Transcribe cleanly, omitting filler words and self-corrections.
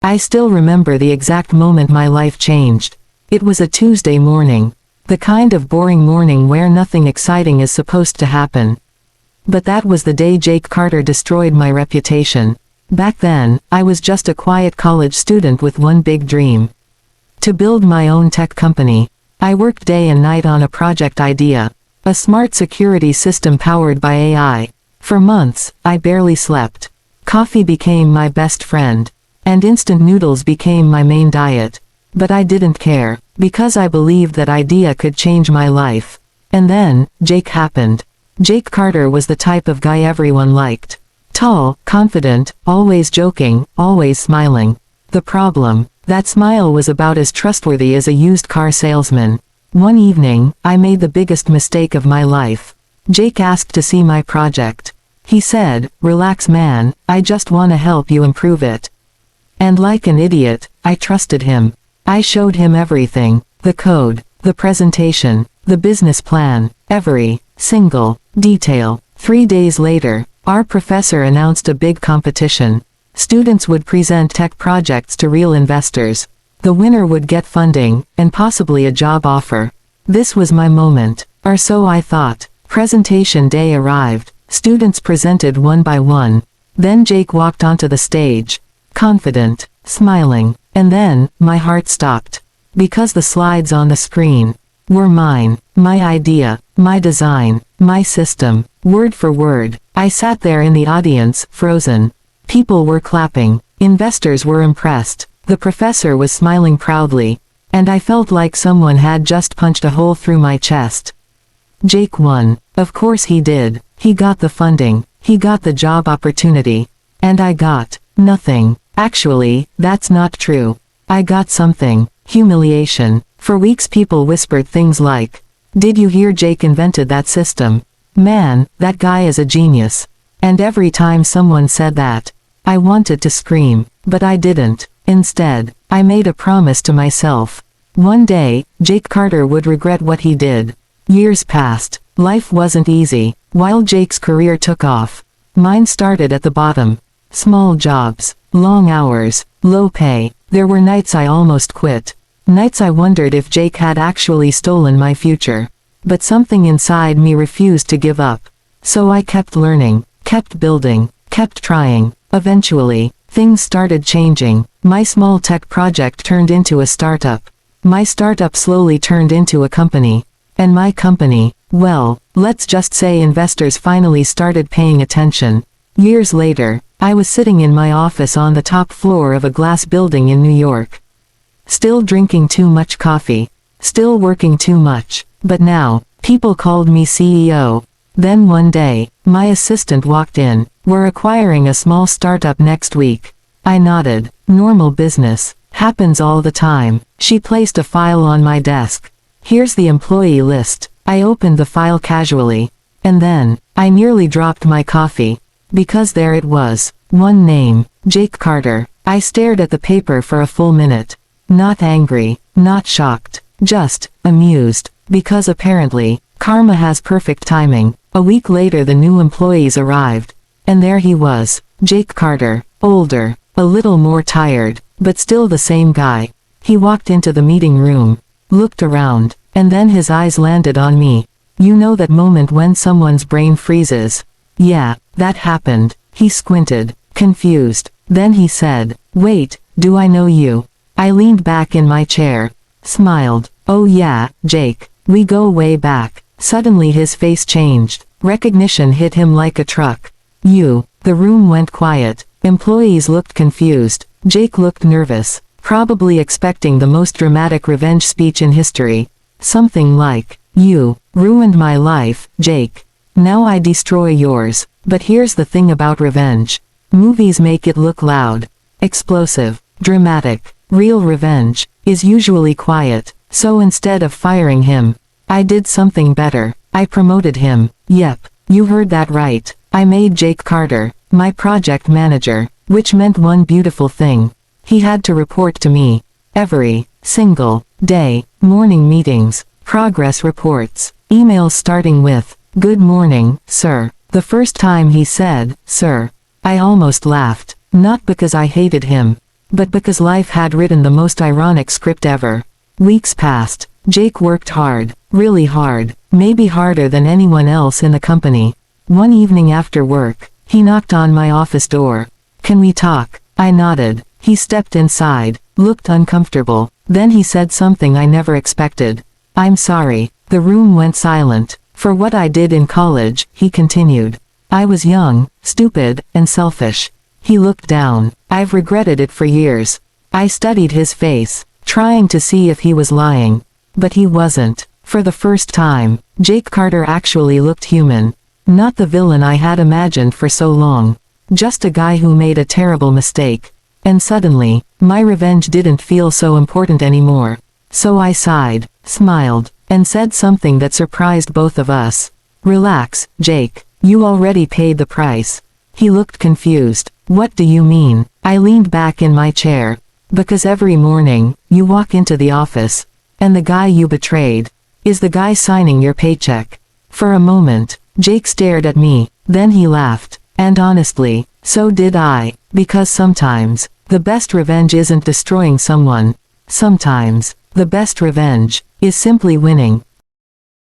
I still remember the exact moment my life changed. It was a Tuesday morning. The kind of boring morning where nothing exciting is supposed to happen. But that was the day Jake Carter destroyed my reputation. Back then, I was just a quiet college student with one big dream. To build my own tech company. I worked day and night on a project idea. A smart security system powered by AI. For months, I barely slept. Coffee became my best friend. And instant noodles became my main diet. But I didn't care, because I believed that idea could change my life. And then, Jake happened. Jake Carter was the type of guy everyone liked. Tall, confident, always joking, always smiling. The problem, that smile was about as trustworthy as a used car salesman. One evening, I made the biggest mistake of my life. Jake asked to see my project. He said, "Relax man, I just wanna help you improve it." And like an idiot, I trusted him. I showed him everything, the code, the presentation, the business plan, every single detail. 3 days later, our professor announced a big competition. Students would present tech projects to real investors. The winner would get funding, and possibly a job offer. This was my moment, or so I thought. Presentation day arrived. Students presented one by one. Then Jake walked onto the stage. Confident, smiling. And then, my heart stopped. Because the slides on the screen were mine. My idea, my design, my system, word for word. I sat there in the audience, frozen. People were clapping. Investors were impressed. The professor was smiling proudly. And I felt like someone had just punched a hole through my chest. Jake won. Of course he did. He got the funding. He got the job opportunity. And I got nothing. Actually, that's not true. I got something. Humiliation. For weeks people whispered things like, "Did you hear Jake invented that system? Man, that guy is a genius." And every time someone said that, I wanted to scream, but I didn't. Instead, I made a promise to myself. One day, Jake Carter would regret what he did. Years passed. Life wasn't easy. While Jake's career took off, mine started at the bottom. Small jobs, long hours, low pay. There were nights I almost quit. Nights I wondered if Jake had actually stolen my future. But something inside me refused to give up. So I kept learning, kept building, kept trying. Eventually, things started changing. My small tech project turned into a startup. My startup slowly turned into a company. And my company, well, let's just say investors finally started paying attention. Years later, I was sitting in my office on the top floor of a glass building in New York. Still drinking too much coffee. Still working too much. But now, people called me CEO. Then one day, my assistant walked in. "We're acquiring a small startup next week." I nodded. Normal business. Happens all the time. She placed a file on my desk. "Here's the employee list." I opened the file casually. And then, I nearly dropped my coffee. Because there it was. One name. Jake Carter. I stared at the paper for a full minute. Not angry. Not shocked. Just amused. Because apparently, karma has perfect timing. A week later the new employees arrived. And there he was. Jake Carter. Older. A little more tired. But still the same guy. He walked into the meeting room. Looked around. And then his eyes landed on me. You know that moment when someone's brain freezes? Yeah, that happened. He squinted. Confused. Then he said, "Wait, do I know you?" I leaned back in my chair. Smiled. "Oh yeah, Jake. We go way back." Suddenly his face changed. Recognition hit him like a truck. "You." The room went quiet. Employees looked confused. Jake looked nervous. Probably expecting the most dramatic revenge speech in history. Something like, "You ruined my life, Jake. Now I destroy yours." But here's the thing about revenge. Movies make it look loud, explosive, dramatic. Real revenge is usually quiet. So instead of firing him, I did something better. I promoted him. Yep, you heard that right. I made Jake Carter my project manager, which meant one beautiful thing. He had to report to me every single day. Morning meetings, progress reports, emails starting with, "Good morning, sir." The first time he said, "Sir," I almost laughed. Not because I hated him, but because life had written the most ironic script ever. Weeks passed. Jake worked hard, really hard, maybe harder than anyone else in the company. One evening after work, he knocked on my office door. "Can we talk?" I nodded. He stepped inside, looked uncomfortable, then he said something I never expected. "I'm sorry." The room went silent. "For what I did in college," he continued. "I was young, stupid, and selfish." He looked down. "I've regretted it for years." I studied his face, trying to see if he was lying. But he wasn't. For the first time, Jake Carter actually looked human. Not the villain I had imagined for so long. Just a guy who made a terrible mistake. And suddenly, my revenge didn't feel so important anymore. So I sighed, smiled, and said something that surprised both of us. "Relax, Jake. You already paid the price." He looked confused. "What do you mean?" I leaned back in my chair. "Because every morning, you walk into the office. And the guy you betrayed is the guy signing your paycheck." For a moment, Jake stared at me, then he laughed. And honestly, so did I. Because sometimes, the best revenge isn't destroying someone. Sometimes, the best revenge is simply winning.